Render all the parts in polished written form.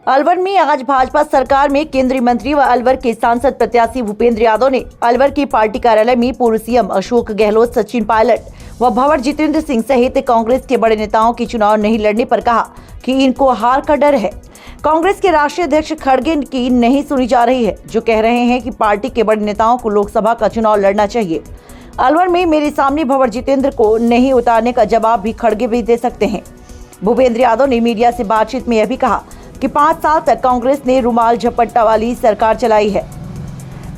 अलवर में आज भाजपा सरकार में केंद्रीय मंत्री व अलवर के सांसद प्रत्याशी भूपेंद्र यादव ने अलवर के पार्टी कार्यालय में पूर्व सीएम अशोक गहलोत, सचिन पायलट व भंवर जितेंद्र सिंह सहित कांग्रेस के बड़े नेताओं की चुनाव नहीं लड़ने पर कहा कि इनको हार का डर है। कांग्रेस के राष्ट्रीय अध्यक्ष खड़गे की नहीं सुनी जा रही है, जो कह रहे हैं कि पार्टी के बड़े नेताओं को लोकसभा का चुनाव लड़ना चाहिए। अलवर में मेरे सामने भंवर जितेंद्र को नहीं उतारने का जवाब भी खड़गे भी दे सकते हैं। भूपेंद्र यादव ने मीडिया से बातचीत में यह भी कहा कि 5 साल तक कांग्रेस ने रुमाल झपट्टा वाली सरकार चलाई है।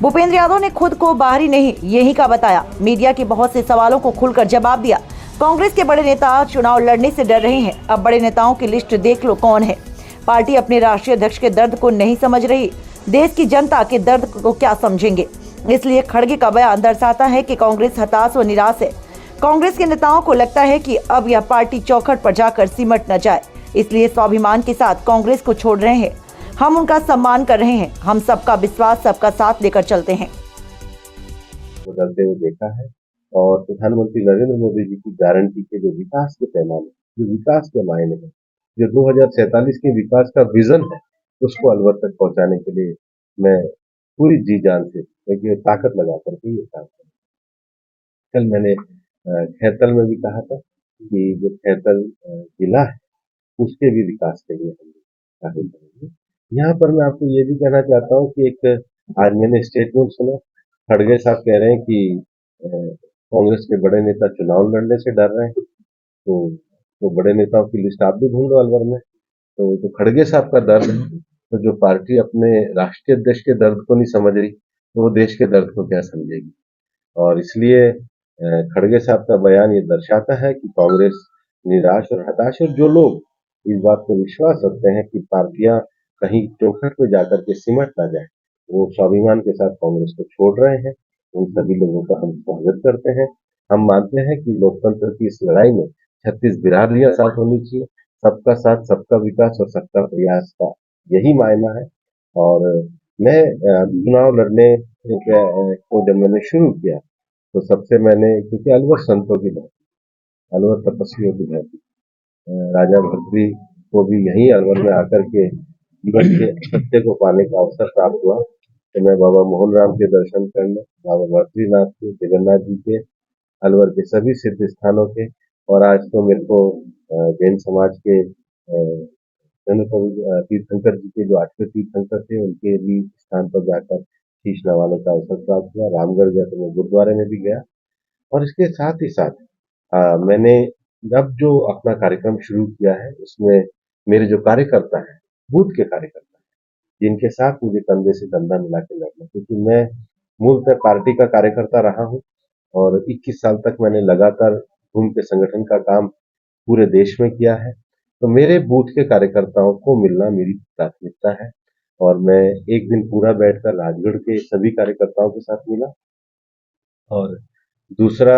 भूपेंद्र यादव ने खुद को बाहरी नहीं यही का बताया। मीडिया के बहुत से सवालों को खुलकर जवाब दिया। कांग्रेस के बड़े नेता चुनाव लड़ने से डर रहे हैं। अब बड़े नेताओं की लिस्ट देख लो कौन है। पार्टी अपने राष्ट्रीय अध्यक्ष के दर्द को नहीं समझ रही, देश की जनता के दर्द को क्या समझेंगे। इसलिए खड़गे का बयान दर्शाता है कि कांग्रेस हताश व निराश है। कांग्रेस के नेताओं को लगता है कि अब यह पार्टी चौखट पर जाकर सिमट न जाए, इसलिए स्वाभिमान के साथ कांग्रेस को छोड़ रहे हैं। हम उनका सम्मान कर रहे हैं। हम सबका विश्वास, सबका साथ लेकर चलते हैं। बदलते हुए देखा है और प्रधानमंत्री नरेंद्र मोदी जी की गारंटी के जो विकास के पैमाने, जो विकास के मायने हैं, जो 2047 के विकास का विजन है, उसको अलवर तक पहुंचाने के लिए मैं पूरी जी जान से एक ताकत लगा करके ये काम करूँ। कल मैंने खैरतल में भी कहा था कि जो खैरतल जिला है उसके भी विकास के लिए हम कार्य करेंगे। यहाँ पर मैं आपको ये भी कहना चाहता हूँ कि एक आज मैंने स्टेटमेंट सुना, खड़गे साहब कह रहे हैं कि कांग्रेस के बड़े नेता चुनाव लड़ने से डर रहे हैं। तो बड़े नेताओं की लिस्ट आप भी ढूंढो अलवर में। तो जो खड़गे साहब का दर्द है, तो जो पार्टी अपने राष्ट्रीय अध्यक्ष के दर्द को नहीं समझ रही, तो वो देश के दर्द को क्या समझेगी। और इसलिए खड़गे साहब का बयान ये दर्शाता है कि कांग्रेस निराश और हताश है। जो लोग इस बात को विश्वास रखते हैं कि पार्टियां कहीं चौखट पे जाकर के सिमट ना जाए, वो स्वाभिमान के साथ कांग्रेस को छोड़ रहे हैं। उन सभी लोगों का हम स्वागत करते हैं। हम मानते हैं कि लोकतंत्र की इस लड़ाई में 36 बिरादरियां साथ होनी चाहिए। सबका साथ, सबका विकास और सबका प्रयास का यही मायना है। और मैं चुनाव लड़ने को जब मैंने शुरू किया तो सबसे मैंने, क्योंकि अलवर संतों की धरती, अलवर तपस्वियों की धरती, राजा भर्तृ को भी यहीं अलवर में आकर के जीवन के सत्य को पाने का अवसर प्राप्त हुआ। तो मैं बाबा मोहन राम के दर्शन करने, बाबा भर्तृनाथ के, जगन्नाथ जी के, अलवर के सभी सिद्ध स्थानों के, और आज तो मेरे को जैन समाज के तीर्थंकर जी के जो 8वें तीर्थंकर थे उनके भी स्थान पर जाकर शीश नवाने का अवसर प्राप्त हुआ। रामगढ़ गया तो मैं गुरुद्वारे में भी गया। और इसके साथ ही साथ मैंने अब जो अपना कार्यक्रम शुरू किया है उसमें मेरे जो कार्यकर्ता हैं, बूथ के कार्यकर्ता हैं, जिनके साथ मुझे कंधे से कंधा मिला के लड़ना, क्योंकि मैं मूलतः पार्टी का कार्यकर्ता रहा हूं और 21 साल तक मैंने लगातार घूम के संगठन का काम पूरे देश में किया है। तो मेरे बूथ के कार्यकर्ताओं को मिलना मेरी प्राथमिकता है। और मैं एक दिन पूरा बैठकर राजगढ़ के सभी कार्यकर्ताओं के साथ मिला, और दूसरा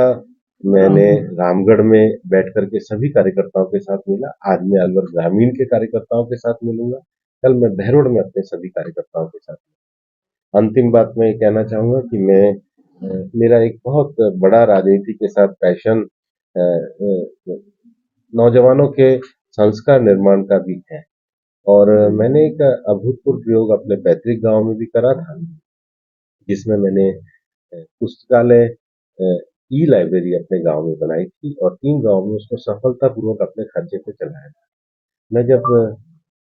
मैंने रामगढ़ में बैठ करके सभी कार्यकर्ताओं के साथ मिला। आज मैं अलवर ग्रामीण के कार्यकर्ताओं के साथ मिलूंगा। कल मैं बहरोड में अपने सभी कार्यकर्ताओं के साथ मिलूंगा। अंतिम बात मैं ये कहना चाहूंगा कि मैं मेरा एक बहुत बड़ा राजनीति के साथ पैशन नौजवानों के संस्कार निर्माण का भी है। और मैंने एक अभूतपूर्व प्रयोग अपने पैतृक गांव में भी करा था, जिसमें मैंने पुस्तकालय ई लाइब्रेरी अपने गांव में बनाई थी और 3 गांव में उसको सफलतापूर्वक अपने खर्चे पे चलाया था। मैं जब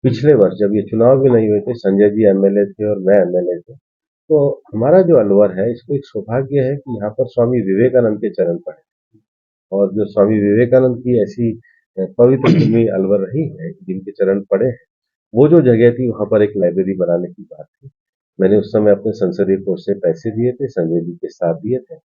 पिछले वर्ष, जब ये चुनाव भी नहीं हुए थे, संजय जी एमएलए थे और मैं एमएलए थे, तो हमारा जो अलवर है इसको एक सौभाग्य है कि यहाँ पर स्वामी विवेकानंद के चरण पड़े। और जो स्वामी विवेकानंद की ऐसी पवित्र भूमि अलवर रही है जिनके चरण पड़े हैं, वो जो जगह थी वहां पर एक लाइब्रेरी बनाने की बात थी। मैंने उस समय अपने संसदीय कोष से पैसे दिए थे, संजय जी के साथ दिए थे,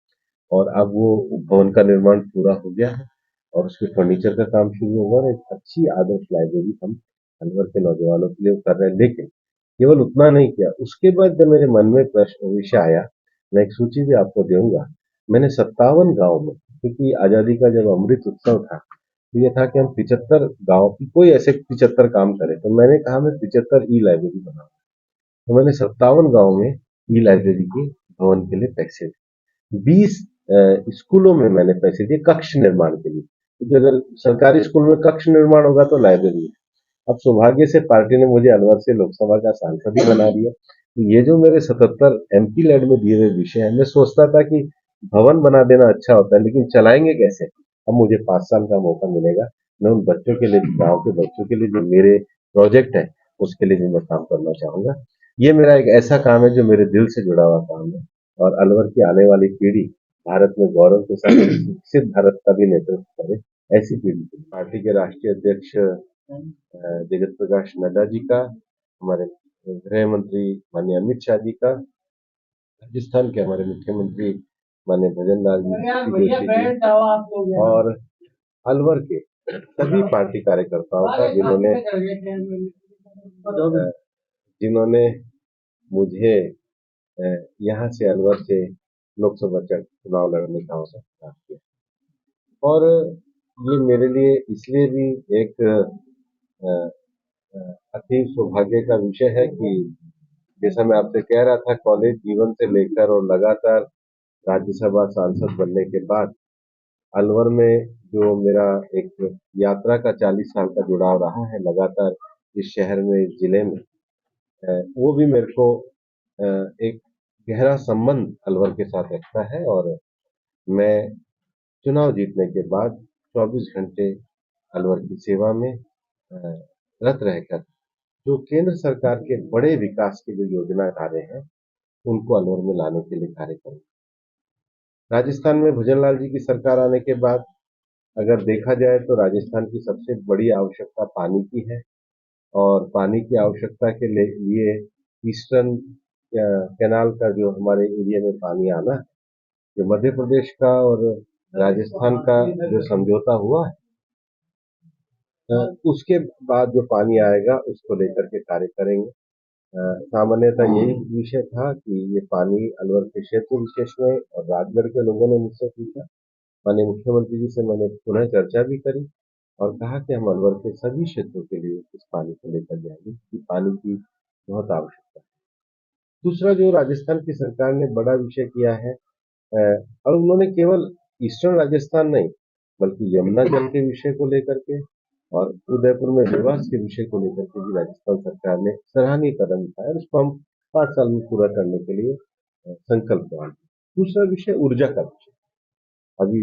और अब वो भवन का निर्माण पूरा हो गया है और उसके फर्नीचर का काम शुरू होगा और एक अच्छी आदर्श लाइब्रेरी हम अलवर के नौजवानों के लिए कर रहे हैं। लेकिन केवल उतना नहीं किया, उसके बाद जब मेरे मन में प्रश्न विषय आया, मैं एक सूची भी आपको दूंगा। मैंने 57 गांव में, क्योंकि आजादी का जब अमृत उत्सव था तो ये था कि हम 75 गांव की कोई ऐसे 75 काम करें, तो मैंने कहा मैं 75 ई लाइब्रेरी बनाऊंगा। तो मैंने 57 गांव में ई लाइब्रेरी के भवन के लिए पैसे दिए। 20 स्कूलों में मैंने पैसे दिए कक्ष निर्माण के लिए, क्योंकि अगर सरकारी स्कूल में कक्ष निर्माण होगा तो लाइब्रेरी है। अब सौभाग्य से पार्टी ने मुझे अलवर से लोकसभा का सांसद ही बना दिया। तो ये जो मेरे 77 एमपी लैड में दिए हुए विषय हैं, मैं सोचता था कि भवन बना देना अच्छा होता है, लेकिन चलाएंगे कैसे? अब मुझे 5 साल का मौका मिलेगा। मैं उन बच्चों के लिए, गांव के बच्चों के लिए जो मेरे प्रोजेक्ट है, उसके लिए भी मैं काम करना चाहूंगा। ये मेरा एक ऐसा काम है जो मेरे दिल से जुड़ा हुआ काम है, और अलवर की आने वाली पीढ़ी भारत में गौरव के साथ एक विकसित भारत का भी नेतृत्व करे, ऐसी पीढ़ी के लिए। पार्टी के राष्ट्रीय अध्यक्ष जगत प्रकाश नड्डा जी का, हमारे गृह मंत्री माननीय अमित शाह जी का, राजस्थान के हमारे मुख्यमंत्री माननीय भजन लाल जी जोशी जी, और अलवर के सभी पार्टी कार्यकर्ताओं का, जिन्होंने मुझे यहाँ से, अलवर से लोकसभा चुनाव लड़ने का अवसर प्राप्त किया। और ये मेरे लिए इसलिए भी एक अति सौभाग्य का विषय है कि जैसा मैं आपसे कह रहा था, कॉलेज जीवन से लेकर और लगातार राज्यसभा सांसद बनने के बाद अलवर में जो मेरा एक यात्रा का 40 साल का जुड़ाव रहा है लगातार इस शहर में, इस जिले में, वो भी मेरे को एक गहरा संबंध अलवर के साथ रखता है। और मैं चुनाव जीतने के बाद 24 घंटे अलवर की सेवा में रत रहकर जो केंद्र सरकार के बड़े विकास के जो योजना कार्य हैं, उनको अलवर में लाने के लिए कार्य करूंगा। राजस्थान में भुजनलाल जी की सरकार आने के बाद अगर देखा जाए तो राजस्थान की सबसे बड़ी आवश्यकता पानी की है, और पानी की आवश्यकता के लिए ईस्टर्न कैनाल का जो हमारे एरिया में पानी आना है, जो मध्य प्रदेश का और राजस्थान का जो समझौता हुआ है, उसके बाद जो पानी आएगा उसको लेकर के कार्य करेंगे। सामान्यतः यही विषय था कि ये पानी अलवर के क्षेत्र विशेष में, और राजगढ़ के लोगों ने मुझसे पूछा, माननीय मुख्यमंत्री जी से मैंने पुनः चर्चा भी करी और कहा कि हम अलवर के सभी क्षेत्रों के लिए इस पानी को लेकर जाएंगे, कि पानी की बहुत आवश्यकता है। दूसरा जो राजस्थान की सरकार ने बड़ा विषय किया है, और उन्होंने केवल ईस्टर्न राजस्थान नहीं, बल्कि यमुना जल के विषय को लेकर के और उदयपुर में देवास के विषय को लेकर के भी राजस्थान सरकार ने सराहनीय कदम उठाया, और उसको हम 5 साल में पूरा करने के लिए संकल्पवान। दूसरा विषय ऊर्जा का विषय। अभी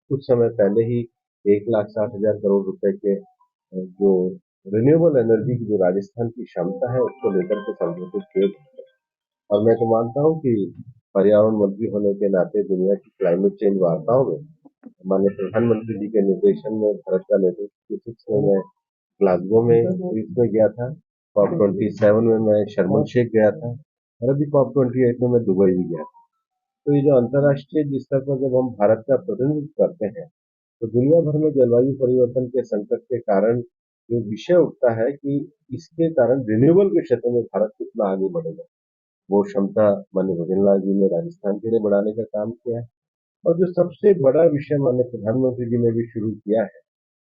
कुछ समय पहले ही 1,60,000 करोड़ रुपए के जो रिन्यूएबल एनर्जी की जो राजस्थान की क्षमता है, उसको लेकर के समझौते किए गए। और मैं तो मानता हूँ कि पर्यावरण मंत्री होने के नाते दुनिया की क्लाइमेट चेंज वार्ताओं में माननीय प्रधानमंत्री जी के निर्देशन में भारत का नेतृत्व 26 में मैं ग्लासगो में इसमें गया था, COP27 में मैं शर्म el शेख गया था, और अभी COP28 में मैं दुबई भी गया था। तो ये जो अंतर्राष्ट्रीय स्तर पर जब हम भारत का प्रतिनिधित्व करते हैं, तो दुनिया भर में जलवायु परिवर्तन के संकट के कारण जो विषय उठता है कि इसके कारण रिन्यूएबल के क्षेत्र में भारत कितना आगे बढ़ेगा, वो क्षमता माननीय भजनलाल जी ने राजस्थान के लिए बढ़ाने का काम किया है। और जो सबसे बड़ा विषय माननीय प्रधानमंत्री जी ने भी शुरू किया है,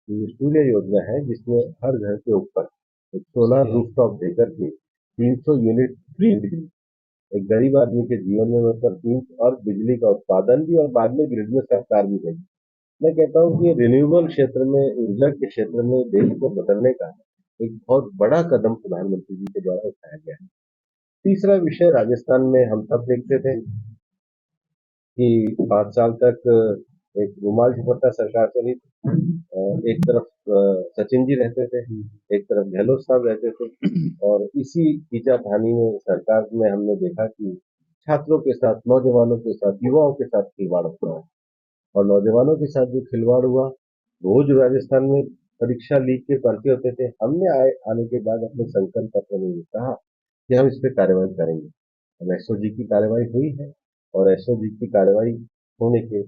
ये सूर्य योजना है, जिसमें हर घर के ऊपर एक सोलर रूफटॉप देकर के 300 यूनिट फ्री बिजली एक गरीब आदमी के जीवन में मतलब 3 और बिजली का उत्पादन भी, और बाद में ग्रिड में सरकार भी देगी। मैं कहता हूँ कि रिन्यूएबल क्षेत्र में, ऊर्जा के क्षेत्र में देश को बदलने का एक बहुत बड़ा कदम प्रधानमंत्री जी के द्वारा उठाया गया है। तीसरा विषय, राजस्थान में हम सब देखते थे कि 5 साल तक एक रुमाल झपट्टा सरकार चली थी। एक तरफ सचिन जी रहते थे, एक तरफ गहलोत साहब रहते थे, और इसी खींचातानी में सरकार में हमने देखा कि छात्रों के साथ, नौजवानों के साथ, युवाओं के साथ खिलवाड़ हुआ है। और नौजवानों के साथ जो खिलवाड़ हुआ, रोज राजस्थान में परीक्षा लीक के पर्चे होते थे। हमने आने के बाद अपने संकल्प पत्र में ये कहा कि हम इस पे कार्रवाई करेंगे। अब एसओजी की कार्रवाई हुई है, और एसओजी की कार्रवाई होने के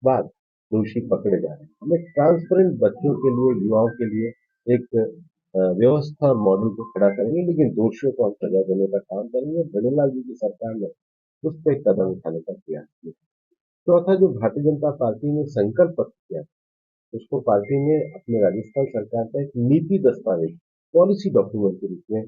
बाद दोषी पकड़े जा रहे हैं। हमें ट्रांसपेरेंट बच्चों के लिए, युवाओं के लिए एक व्यवस्था मॉडल को खड़ा करेंगे, लेकिन दोषियों को हम सजा देने का काम करेंगे। भजनलाल जी की सरकार ने उस पर कदम उठाने का प्रयास किया। चौथा, जो भारतीय जनता पार्टी ने संकल्प पत्र किया, उसको पार्टी ने अपने राजस्थान सरकार का एक नीति दस्तावेज, पॉलिसी डॉक्यूमेंट के रूप में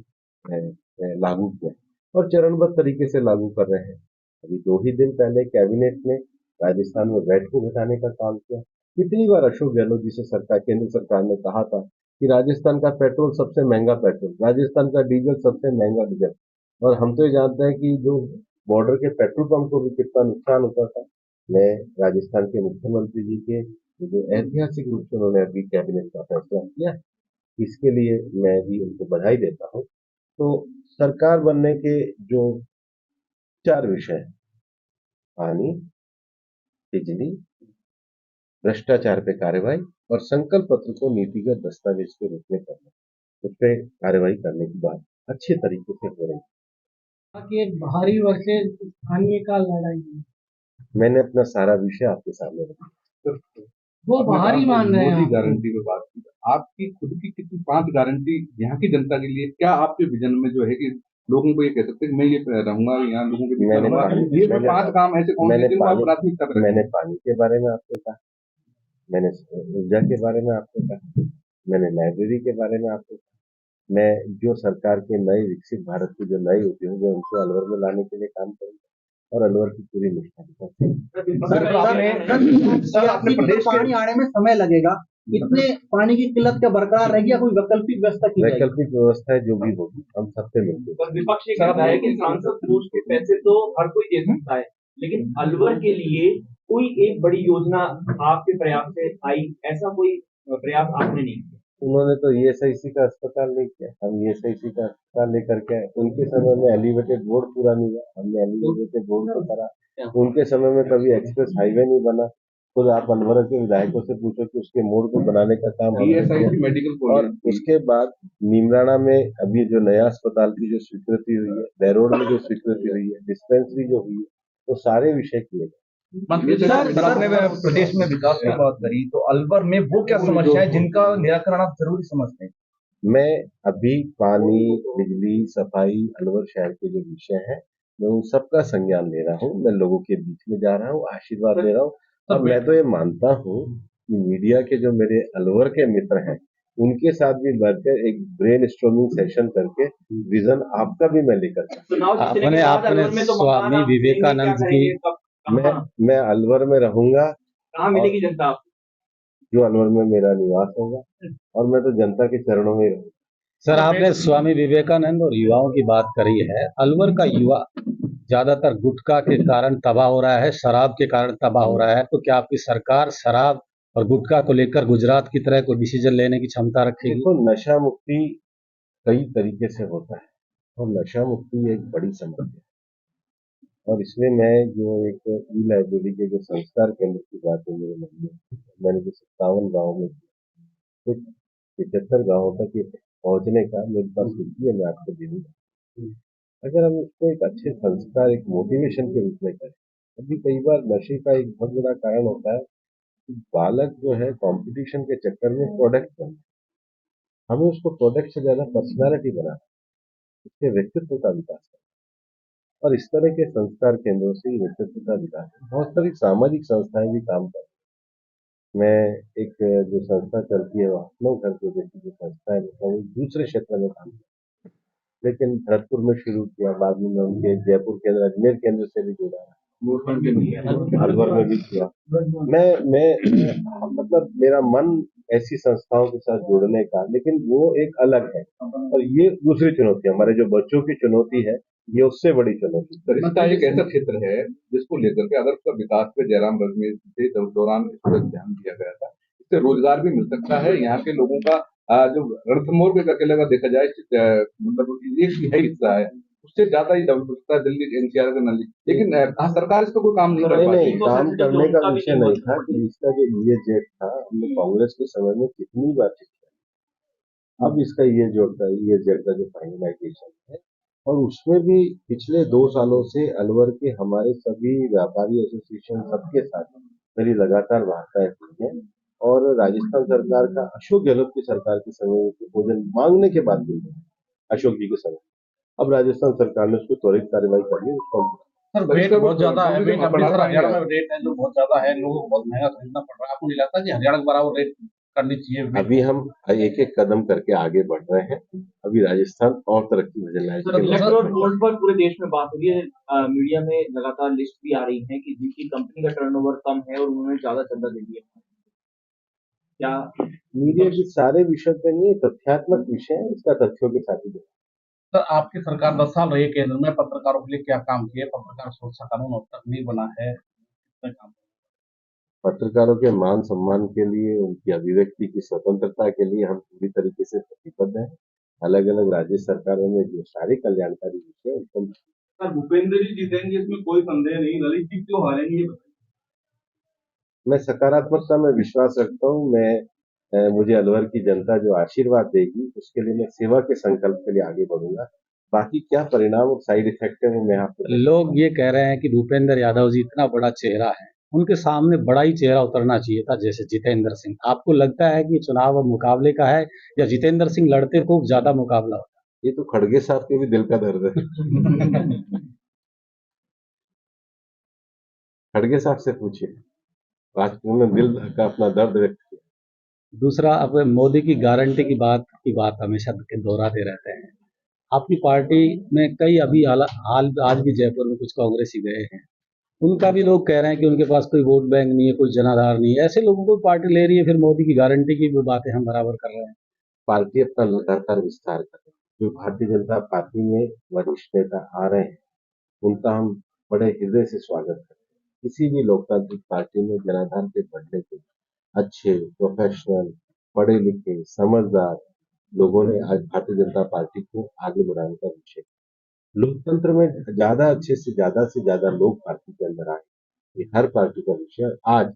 लागू किया, और चरणबद्ध तरीके से लागू कर रहे हैं। अभी 2 ही दिन पहले कैबिनेट ने राजस्थान में वैट को घटाने का काम किया। कितनी बार अशोक गहलोत जी से सरकार, केंद्र सरकार ने कहा था कि राजस्थान का पेट्रोल सबसे महंगा पेट्रोल, राजस्थान का डीजल सबसे महंगा डीजल। और हम तो ये जानते हैं कि जो बॉर्डर के पेट्रोल पंप को भी कितना नुकसान होता था। मैं राजस्थान के मुख्यमंत्री जी के जो ऐतिहासिक रूप से उन्होंने अभी कैबिनेट का फैसला किया, इसके लिए मैं भी उनको बधाई देता हूँ। तो सरकार बनने के जो 4 विषय हैं, पानी, बिजली, भ्रष्टाचार पे कार्रवाई और संकल्प पत्र को नीतिगत दस्तावेज के रूप में करना, उस पे कार्रवाई करने की बात अच्छे तरीके से हो रही है। कि एक बाहरी वर्सेस स्थानीय का लड़ाई है। मैंने अपना सारा विषय आपके सामने रखा। वो बाहरी मान रहे हैं मोदी आप। गारंटी पे बात की, आपकी खुद की कितनी 5 गारंटी यहाँ की जनता के लिए, क्या आपके विजन में जो है कि लोगों को ये कह सकते हैं कि मैं ये रहूंगा यहाँ लोगों के बीच मैंने रहूंगा, पानी- ये मैंने- 5 काम ऐसे कौन से जिनको आप प्राथमिकता पे रखेंगे? मैंने पानी के बारे में आपको कहा, मैंने ऊर्जा के बारे में आपको कहा, मैंने लाइब्रेरी के बारे में आपको कहा, मैं जो सरकार के नए विकसित भारत के जो नए उद्योग है उनको अलवर में लाने के लिए काम करूंगा और अलवर की पूरी निष्ठा के साथ। सर आपने प्रदेश पानी आने में समय लगेगा, इतने पानी की किल्लत क्या बरकरार रहेगी या कोई वैकल्पिक व्यवस्था की जाएगी? वैकल्पिक व्यवस्था जो भी होगी हम सबसे मिलकर। पर विपक्ष ये कहता है कि सांसद कोष के पैसे तो हर कोई दे सकता है, लेकिन अलवर के लिए कोई एक बड़ी योजना आपके प्रयास से आई, ऐसा कोई प्रयास आपने नहीं किया। उन्होंने तो ईएसआईसी का अस्पताल नहीं किया, हम ईएसआईसी का अस्पताल लेकर के आए। उनके समय में एलिवेटेड रोड पूरा नहीं हुआ, हमने एलिवेटेड रोड को करा। उनके समय में कभी एक्सप्रेस हाईवे नहीं बना, खुद आप अलवर के विधायकों से पूछो कि उसके मोड़ को बनाने का काम हमने किया। ESIC मेडिकल और कॉलेज, उसके बाद नीमराणा में अभी जो नया अस्पताल की जो स्वीकृति हुई है, बैरोड में जो स्वीकृति हुई है, डिस्पेंसरी जो हुई है, वो सारे विषय किए गए। सर आपने प्रदेश में विकास की बात करी, तो अलवर में वो क्या समस्या है जिनका निराकरण आप जरूरी समझते हैं? मैं अभी पानी, बिजली, सफाई, अलवर शहर के जो विषय हैं, मैं उन सबका संज्ञान ले रहा हूँ। मैं लोगों के बीच में जा रहा हूँ, आशीर्वाद ले रहा हूँ। और मैं तो ये मानता हूँ कि मीडिया के जो मेरे अलवर के मित्र हैं, उनके साथ भी बैठकर एक ब्रेन स्टॉर्मिंग सेशन करके विजन आपका भी मैं लेकर आपने स्वामी विवेकानंद की मैं अलवर में रहूंगा, कहाँ मिलेगी जनता आपको? जो अलवर में मेरा निवास होगा, और मैं तो जनता के चरणों में ही रहूंगा। सर, आपने स्वामी विवेकानंद और युवाओं की बात करी है। अलवर का युवा ज्यादातर गुटखा के कारण तबाह हो रहा है, शराब के कारण तबाह हो रहा है, तो क्या आपकी सरकार शराब और गुटखा को लेकर गुजरात की तरह कोई डिसीजन लेने की क्षमता रखेगी? देखो, नशा मुक्ति कई तरीके से होता है और नशा मुक्ति एक बड़ी समस्या है। और इसमें मैं जो एक ई लाइब्रेरी के जो संस्कार केंद्र की बात है मेरे मन में, मैंने जो 57 गाँव में कुछ 75 गाँवों तक ये पहुंचने का मेरे पास सूची है, मैं आपको दे दूंगा। अगर हम उसको एक अच्छे संस्कार, एक मोटिवेशन के रूप में करें। अभी कई बार नशे का एक बहुत बड़ा कारण होता है कि बालक जो है कंपटीशन के चक्कर में प्रोडक्ट बनता है। हमें उसको प्रोडक्ट से ज्यादा पर्सनालिटी बनाना, उसके व्यक्तित्व का विकास करना, और इस तरह के संस्कार केंद्रों से व्यक्तित्व का विकास। बहुत सारी सामाजिक संस्थाएं भी काम कर रही हैं। मैं एक जो संस्था चलती है अपनों घर को जैसी जो संस्था है, मतलब दूसरे क्षेत्र में काम कर, लेकिन भरतपुर में शुरू किया, बाद में मैं उनके जयपुर केंद्र, अजमेर केंद्र से भी जुड़ा, अलवर में भी किया। मैं मतलब मेरा मन ऐसी संस्थाओं के साथ जुड़ने का, लेकिन वो एक अलग है। और ये दूसरी चुनौती, हमारे जो बच्चों की चुनौती है, ये उससे बड़ी चुनौती। रिश्ता एक ऐसा क्षेत्र है जिसको लेकर के अगर उसका विकास पे जयराम रजनीश के दौरान इस पर ध्यान दिया गया था, इससे रोजगार भी मिल सकता है। यहाँ के लोगों का जो रणथंभौर के अकेले अगर देखा जाए, मतलब एक ही हिस्सा है, उससे ज्यादा ही डेवलप होता है दिल्ली एनसीआर का नली। लेकिन सरकार इस पर कोई काम नहीं कर पाती। नहीं, काम करने का विषय नहीं था कि इसका जो ये जेट था, हमने कांग्रेस के समय में कितनी बार किया। अब इसका ये जोड़ता है, ये जेट का जो फाइनलाइजेशन है, और उसमें भी पिछले 2 सालों से अलवर के हमारे सभी व्यापारी एसोसिएशन सबके साथ मेरी लगातार वार्ताएं हुई हैं। और राजस्थान सरकार का, अशोक गहलोत की सरकार के समय भोजन मांगने के बाद भी, अशोक जी के समय, अब राजस्थान सरकार ने उसको त्वरित कार्रवाई कर ली। उसको सर रेट बहुत ज्यादा है, हरियाणा में रेट है जो बहुत ज्यादा है, लोगों को बहुत महंगा खरीदना पड़ रहा है। आपको नहीं लगता कि हरियाणा के बराबर रेट करनी चाहिए? अभी हम एक एक कदम करके आगे बढ़ रहे हैं। अभी राजस्थान और तरक्की भजन इलेक्ट्रोल बोर्ड पर पूरे देश में बात हो रही है, मीडिया में लगातार लिस्ट भी आ रही है कि जिनकी कंपनी का टर्नओवर कम है और उन्होंने ज्यादा चंदा दे दिया। क्या मीडिया के सारे विषय पे नहीं, तथ्यात्मक विषय है, इसका तथ्यों के साथ ही देखा। सर आपकी सरकार 10 साल रही है केंद्र में, पत्रकारों के लिए क्या काम किए? पत्रकार सुरक्षा कानून अब तक नहीं बना है, कितना काम? पत्रकारों के मान सम्मान के लिए, उनकी अभिव्यक्ति की स्वतंत्रता के लिए हम पूरी तरीके से प्रतिबद्ध हैं। अलग अलग राज्य सरकारों में जो सारे कल्याणकारी विषय हैं, उनको सर भूपेंद्र जी जीतेंगे इसमें कोई संदेह नहीं, ललित जी क्यों हारेंगे ये बताइए। मैं सकारात्मकता में विश्वास रखता हूँ। मुझे अलवर की जनता जो आशीर्वाद देगी, उसके लिए मैं सेवा के संकल्प के लिए आगे बढ़ूंगा। बाकी क्या परिणाम और साइड इफेक्ट है वो मैं आपको लोग ये कह रहे हैं कि भूपेंद्र यादव जी इतना बड़ा चेहरा है, उनके सामने बड़ा ही चेहरा उतरना चाहिए था, जैसे जितेंद्र सिंह। आपको लगता है कि चुनाव अब मुकाबले का है, या जितेंद्र सिंह लड़ते तो ज्यादा मुकाबला होता? ये तो खड़गे साहब के भी दिल का दर्द है। खड़गे साहब से पूछिए, आज उन्होंने दिल का अपना दर्द व्यक्त किया। दूसरा, अब मोदी की गारंटी की बात हमेशा के दोहराते रहते हैं। आपकी पार्टी में कई अभी हाल आज भी जयपुर में कुछ कांग्रेसी गए हैं, उनका भी लोग कह रहे हैं कि उनके पास कोई वोट बैंक नहीं है, कोई जनाधार नहीं है। ऐसे लोगों को पार्टी ले रही है, फिर मोदी की गारंटी की भी बातें हम बराबर कर रहे हैं। पार्टी अपना लगातार विस्तार कर रही है। जो भारतीय जनता पार्टी में वरिष्ठ नेता आ रहे हैं, उनका हम बड़े हृदय से स्वागत करते हैं। किसी भी लोकतांत्रिक पार्टी में जनाधार के बढ़ने के अच्छे, प्रोफेशनल, पढ़े लिखे, समझदार लोगों ने आज भारतीय जनता पार्टी को आगे बढ़ाने का विषय। लोकतंत्र में ज्यादा से ज्यादा लोग पार्टी के अंदर आए, ये हर पार्टी का विषय। आज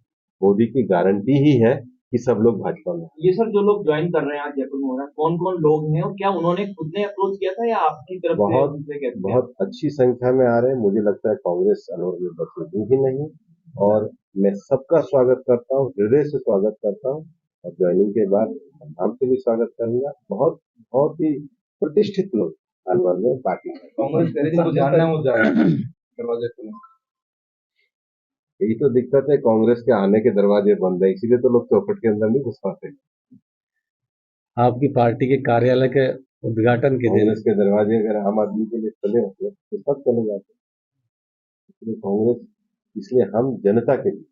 मोदी की गारंटी ही है कि सब लोग भाजपा में। ये सर जो लोग ज्वाइन कर रहे हैं आज जयपुर में हो रहा है, कौन कौन लोग हैं और क्या उन्होंने खुद ने अप्रोच किया था या आपकी तरफ से उनसे कहते हैं? बहुत अच्छी संख्या में आ रहे हैं। मुझे लगता है कांग्रेस अलवर में बचेगी ही नहीं, और मैं सबका स्वागत करता हूँ, हृदय से स्वागत करता हूँ, और ज्वाइनिंग के बाद नाम से भी स्वागत करूंगा। बहुत बहुत ही प्रतिष्ठित लोग अलवर में पार्टी में। कांग्रेस कह रही है, जानना हो जाए दरवाजे खुले। यही तो दिक्कत है, कांग्रेस के आने के दरवाजे बंद है, इसीलिए तो लोग चौखट के अंदर नहीं घुस पाते। आपकी पार्टी के कार्यालय के उद्घाटन के दिन कांग्रेस के दरवाजे अगर आम आदमी के लिए खुले होते तो सब चले जाते। इसलिए कांग्रेस, इसलिए हम जनता के लिए,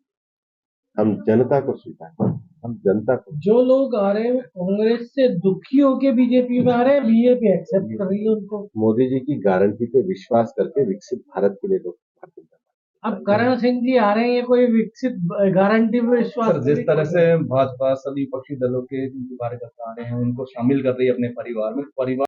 हम जनता को स्वीकार, हम जनता को। जो लोग आ रहे हैं कांग्रेस से दुखी होके बीजेपी में आ रहे हैं, बीजेपी एक्सेप्ट कर रही है उनको। मोदी जी की गारंटी पे विश्वास करके विकसित भारत के लिए लोग भारतीय जनता अब करण सिंह जी आ रहे हैं, ये कोई विकसित गारंटी पे विश्वास सर जिस तरह से भाजपा सभी विपक्षी दलों के जो कार्यकर्ता आ रहे हैं उनको शामिल कर रही है अपने परिवार में, परिवार